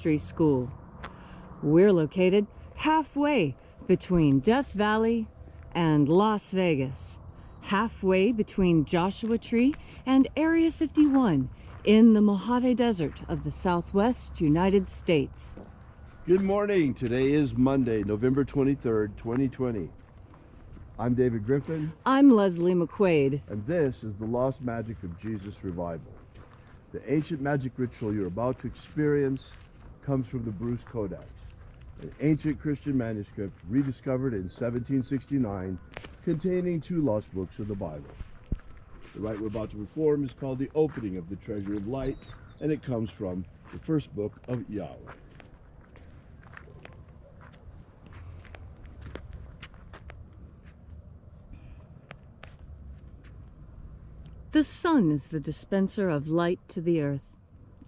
Ministry School. We're located halfway between Death Valley and Las Vegas, halfway between Joshua Tree and Area 51 in the Mojave Desert of the Southwest United States. Good morning. Today is Monday, November 23rd, 2020. I'm David Griffin. I'm Leslie McQuaid. And this is the Lost Magic of Jesus Revival. The ancient magic ritual you're about to experience comes from the Bruce Codex, an ancient Christian manuscript rediscovered in 1769 containing 2 lost books of the Bible. The rite we're about to perform is called the opening of the Treasury of Light, and it comes from the first book of Yahweh. The sun is the dispenser of light to the earth.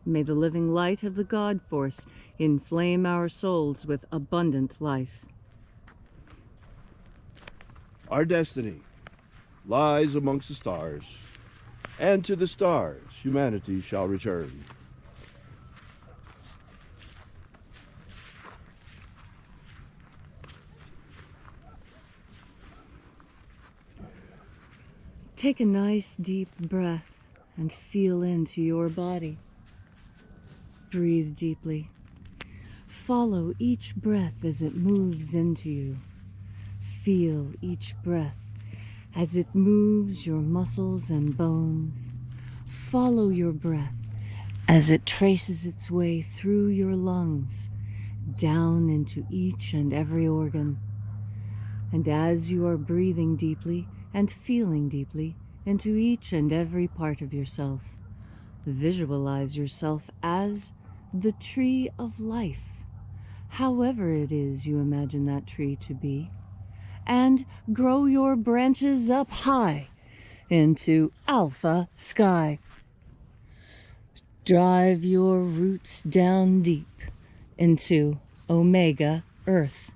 May the living light of the God Force inflame our souls with abundant life. Our destiny lies amongst the stars, and to the stars humanity shall return. Take a nice deep breath and feel into your body. Breathe deeply. Follow each breath as it moves into you. Feel each breath as it moves your muscles and bones. Follow your breath as it traces its way through your lungs, down into each and every organ. And as you are breathing deeply and feeling deeply into each and every part of yourself, visualize yourself as the tree of life, however it is you imagine that tree to be, and grow your branches up high into alpha sky. Drive your roots down deep into omega earth.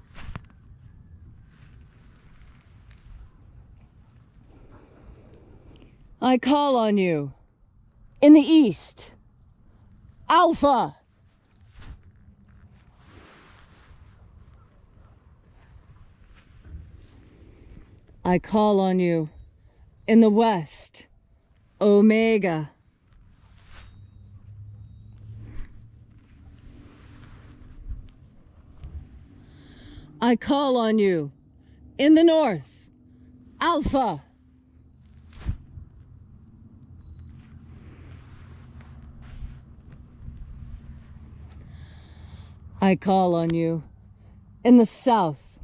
I call on you in the east, Alpha. I call on you in the west, Omega. I call on you in the north, Alpha. I call on you in the south,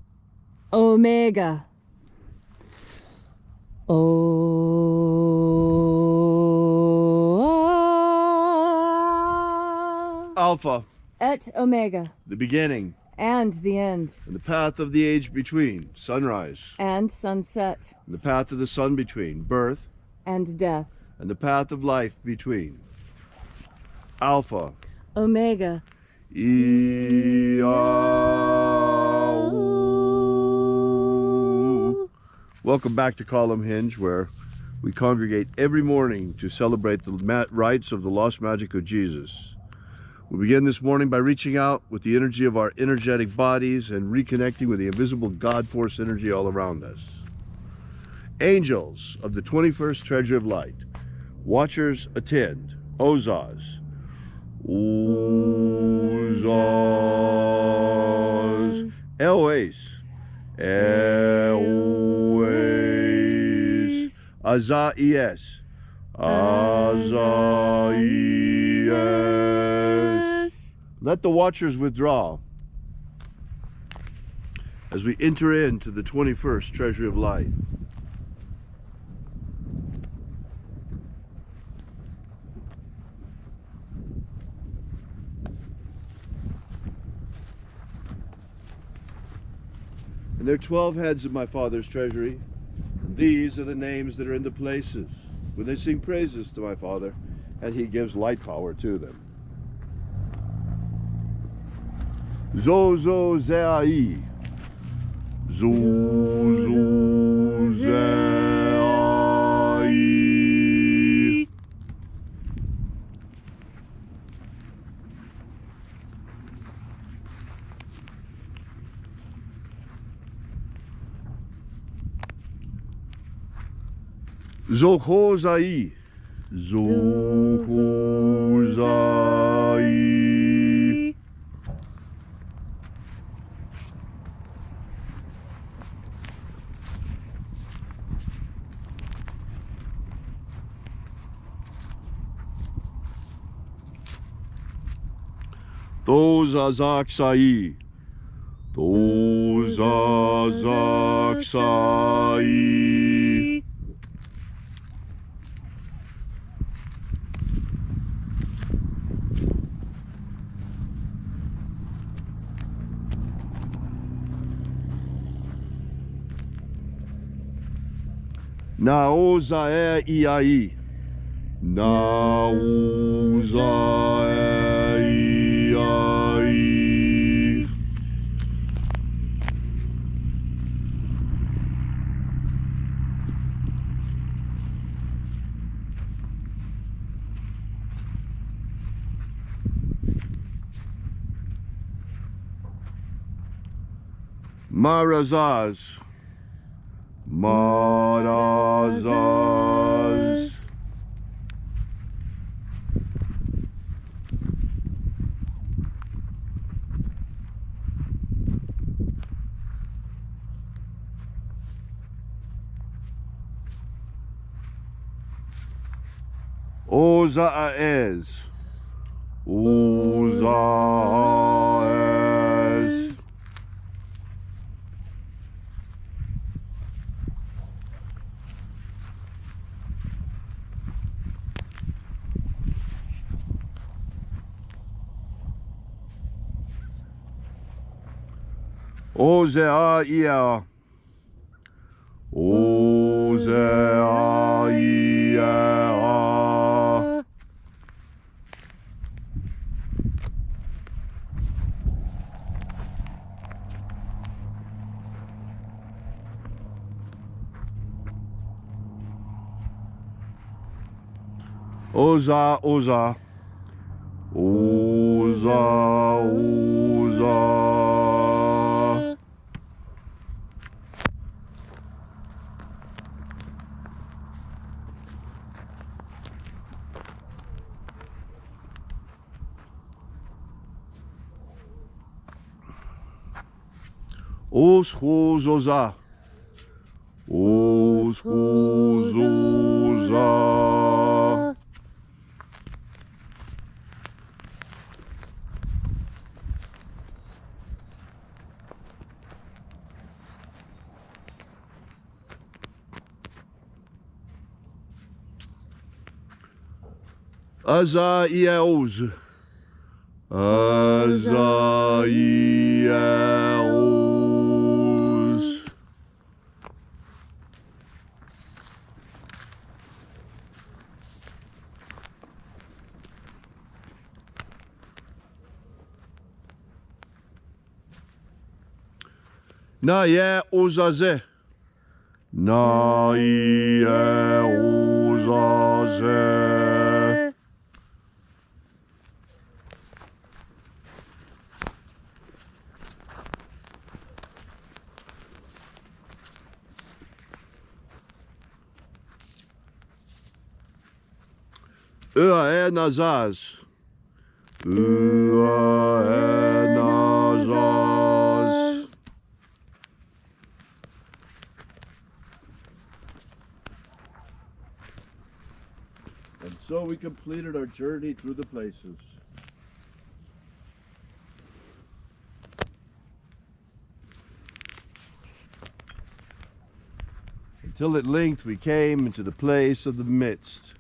Omega. Alpha. Et Omega. The beginning. And the end. And the path of the age between, sunrise. And sunset. And the path of the sun between, birth. And death. And the path of life between. Alpha. Omega. Welcome back to Column Hinge, where we congregate every morning to celebrate the rites of the lost magic of Jesus. We begin this morning by reaching out with the energy of our energetic bodies and reconnecting with the invisible God Force energy all around us. Angels of the 21st Treasure of Light, watchers attend. Ozaz. Ozaz. Elwes. Elwes. Azaies. Azaies. Let the watchers withdraw as we enter into the 21st Treasury of Light. And there are 12 heads of my Father's treasury. And these are the names that are in the places when they sing praises to my Father, and He gives light power to them. Zozo Zeai. Zozo Zeai. Zohozai. Zohozai. Tozazaksai. Tozazaksai. Naozae iai. Naozae iai. Marazaz. Marazaz. Ozaez. Ozaez. Ozeaia. Ozeaia. Oza, Oza. Oza, Oza. Oschozoza. Oschozoza. Azaiels. Azaiels. Naye Ozaze. Naye Ozaze. Nazaz. Nazaz. And so we completed our journey through the places. Until at length we came into the place of the midst,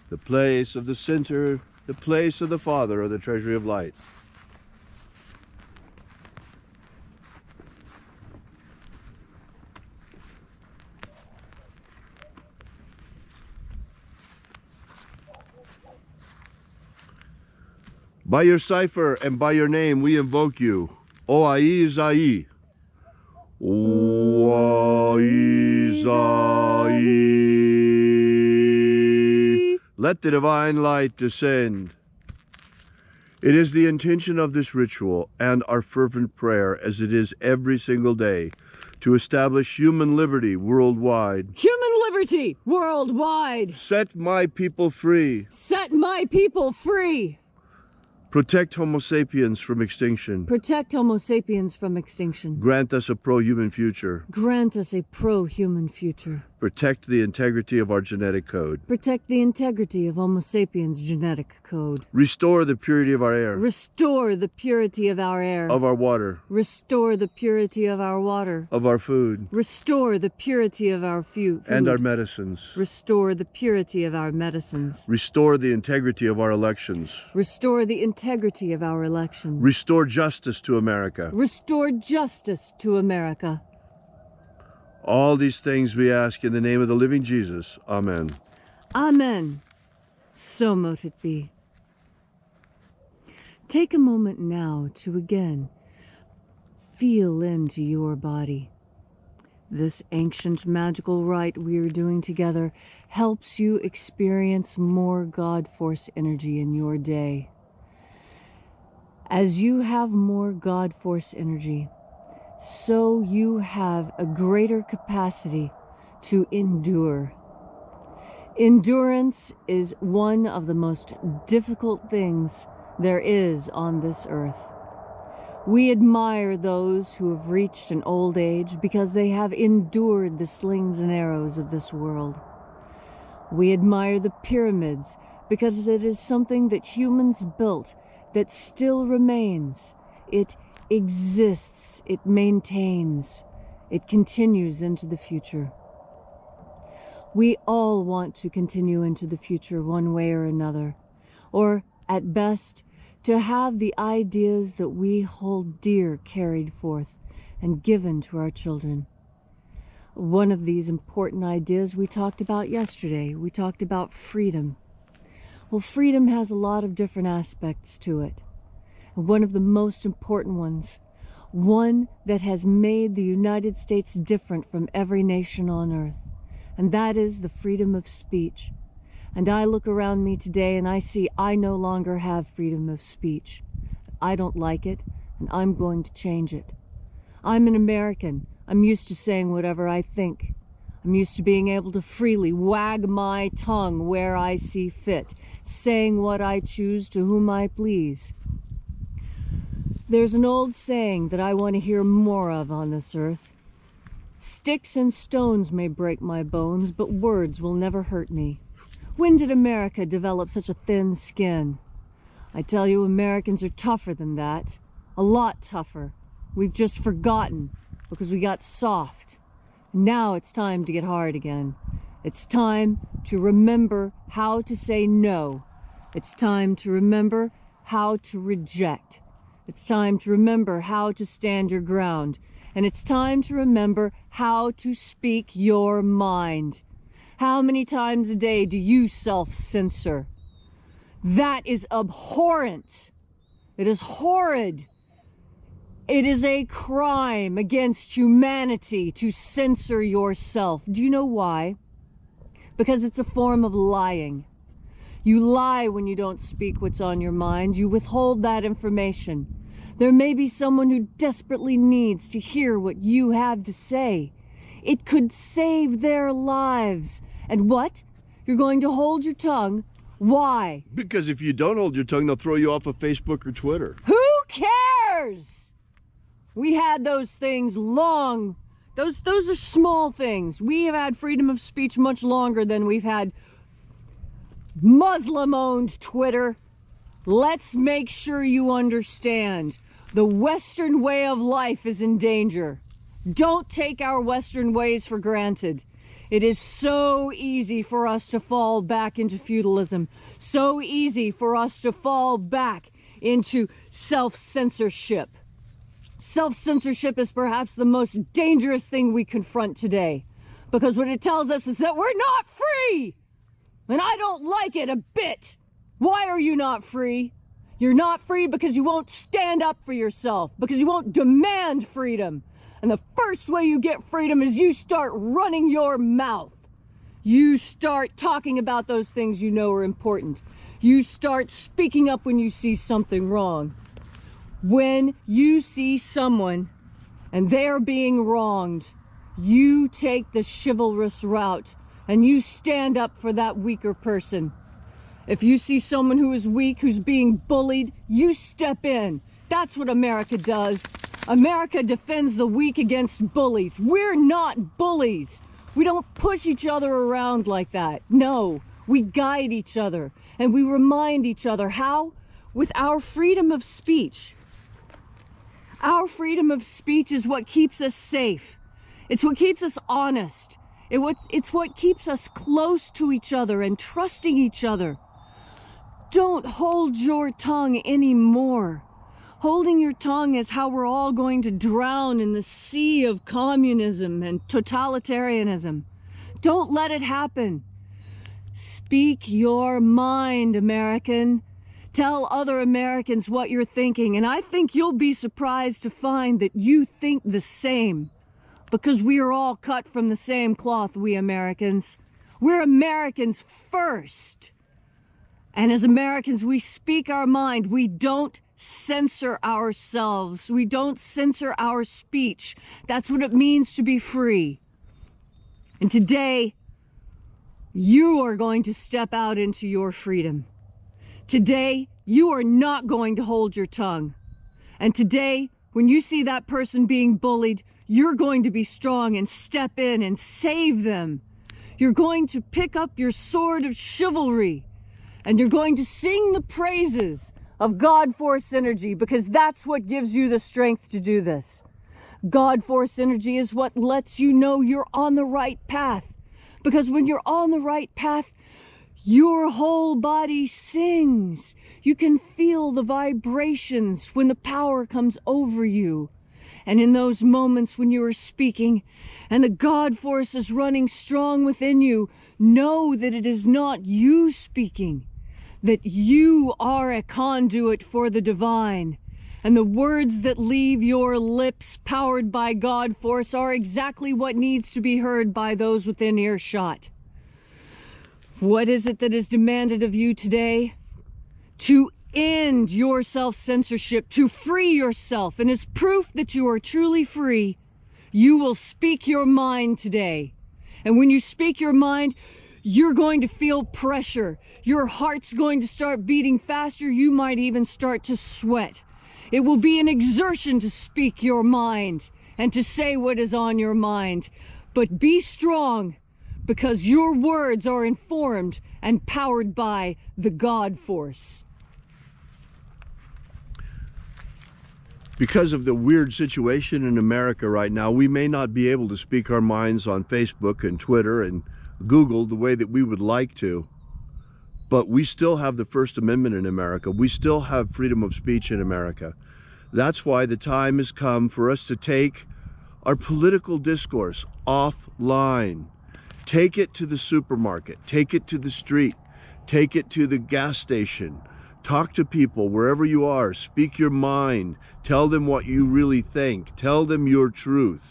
the place of the center, the place of the Father of the treasury of light. By your cipher and by your name we invoke you, O-Ai Zai. O-Ai Zai. Let the divine light descend. It is the intention of this ritual and our fervent prayer, as it is every single day, to establish human liberty worldwide. Human liberty worldwide. Set my people free. Set my people free. Protect Homo sapiens from extinction. Protect Homo sapiens from extinction. Grant us a pro-human future. Grant us a pro-human future. Protect the integrity of our genetic code. Protect the integrity of Homo sapiens' genetic code. Restore the purity of our air. Restore the purity of our air. Of our water. Restore the purity of our water. Of our food. Restore the purity of our food. And our medicines. Restore the purity of our medicines. Restore the integrity of our elections. Restore the integrity of our elections. Restore justice to America. Restore justice to America. All these things we ask in the name of the living Jesus. Amen. Amen. So mote it be. Take a moment now to again feel into your body. This ancient magical rite we are doing together helps you experience more God Force energy in your day. As you have more God Force energy, so you have a greater capacity to endure. Endurance is one of the most difficult things there is on this earth. We admire those who have reached an old age because they have endured the slings and arrows of this world. We admire the pyramids because it is something that humans built that still remains. It exists, it maintains, it continues into the future. We all want to continue into the future one way or another, or at best, to have the ideas that we hold dear carried forth and given to our children. One of these important ideas we talked about yesterday. We talked about freedom. Well, freedom has a lot of different aspects to it. One of the most important ones, one that has made the United States different from every nation on earth, and that is the freedom of speech. And I look around me today and I see I no longer have freedom of speech. I don't like it, and I'm going to change it. I'm an American. I'm used to saying whatever I think. I'm used to being able to freely wag my tongue where I see fit, saying what I choose to whom I please. There's an old saying that I want to hear more of on this earth. Sticks and stones may break my bones, but words will never hurt me. When did America develop such a thin skin? I tell you, Americans are tougher than that. A lot tougher. We've just forgotten because we got soft. Now it's time to get hard again. It's time to remember how to say no. It's time to remember how to reject. It's time to remember how to stand your ground. And it's time to remember how to speak your mind. How many times a day do you self-censor? That is abhorrent. It is horrid. It is a crime against humanity to censor yourself. Do you know why? Because it's a form of lying. You lie when you don't speak what's on your mind. You withhold that information. There may be someone who desperately needs to hear what you have to say. It could save their lives. And what? You're going to hold your tongue? Why? Because if you don't hold your tongue, they'll throw you off of Facebook or Twitter. Who cares? We had those things long. Those are small things. We have had freedom of speech much longer than we've had Muslim-owned Twitter. Let's make sure you understand. The Western way of life is in danger. Don't take our Western ways for granted. It is so easy for us to fall back into feudalism. So easy for us to fall back into self-censorship. Self-censorship is perhaps the most dangerous thing we confront today, because what it tells us is that we're not free. And I don't like it a bit. Why are you not free? You're not free because you won't stand up for yourself, because you won't demand freedom. And the first way you get freedom is you start running your mouth. You start talking about those things you know are important. You start speaking up when you see something wrong. When you see someone and they're being wronged, you take the chivalrous route. and you stand up for that weaker person. If you see someone who is weak, who's being bullied, you step in. That's what America does. America defends the weak against bullies. We're not bullies. We don't push each other around like that. No, we guide each other and we remind each other. How? With our freedom of speech. Our freedom of speech is what keeps us safe. It's what keeps us honest. It's what keeps us close to each other and trusting each other. Don't hold your tongue anymore. Holding your tongue is how we're all going to drown in the sea of communism and totalitarianism. Don't let it happen. Speak your mind, American. Tell other Americans what you're thinking, and I think you'll be surprised to find that you think the same, because we are all cut from the same cloth, we Americans. We're Americans first. And as Americans, we speak our mind. We don't censor ourselves. We don't censor our speech. That's what it means to be free. And today, you are going to step out into your freedom. Today, you are not going to hold your tongue. And today, when you see that person being bullied, you're going to be strong and step in and save them. You're going to pick up your sword of chivalry and you're going to sing the praises of God Force Energy, because that's what gives you the strength to do this. God Force Energy is what lets you know you're on the right path. Because when you're on the right path, your whole body sings. You can feel the vibrations when the power comes over you. And in those moments when you are speaking and the God Force is running strong within you, know that it is not you speaking, that you are a conduit for the divine. And the words that leave your lips powered by God Force are exactly what needs to be heard by those within earshot. What is it that is demanded of you today? To end your self-censorship, to free yourself. And as proof that you are truly free, you will speak your mind today. And when you speak your mind, you're going to feel pressure. Your heart's going to start beating faster. You might even start to sweat. It will be an exertion to speak your mind and to say what is on your mind. But be strong, because your words are informed and powered by the God Force. Because of the weird situation in America right now, we may not be able to speak our minds on Facebook and Twitter and Google the way that we would like to. But we still have the First Amendment in America. We still have freedom of speech in America. That's why the time has come for us to take our political discourse offline. Take it to the supermarket. Take it to the street. Take it to the gas station. Talk to people wherever you are. Speak your mind. Tell them what you really think. Tell them your truth.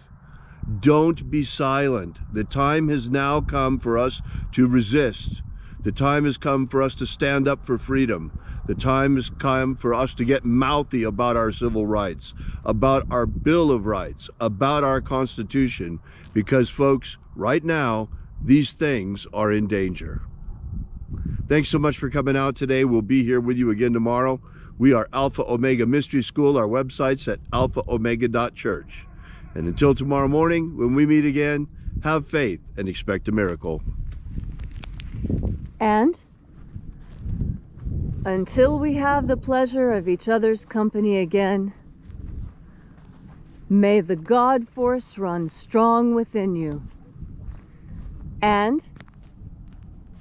Don't be silent. The time has now come for us to resist. The time has come for us to stand up for freedom. The time has come for us to get mouthy about our civil rights, about our Bill of Rights, about our Constitution, because folks, right now, these things are in danger. Thanks so much for coming out today. We'll be here with you again tomorrow. We are Alpha Omega Mystery School. Our website's at alphaomega.church. And until tomorrow morning, when we meet again, have faith and expect a miracle. And until we have the pleasure of each other's company again, may the God Force run strong within you. And,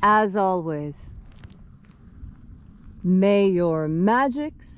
as always, may your magics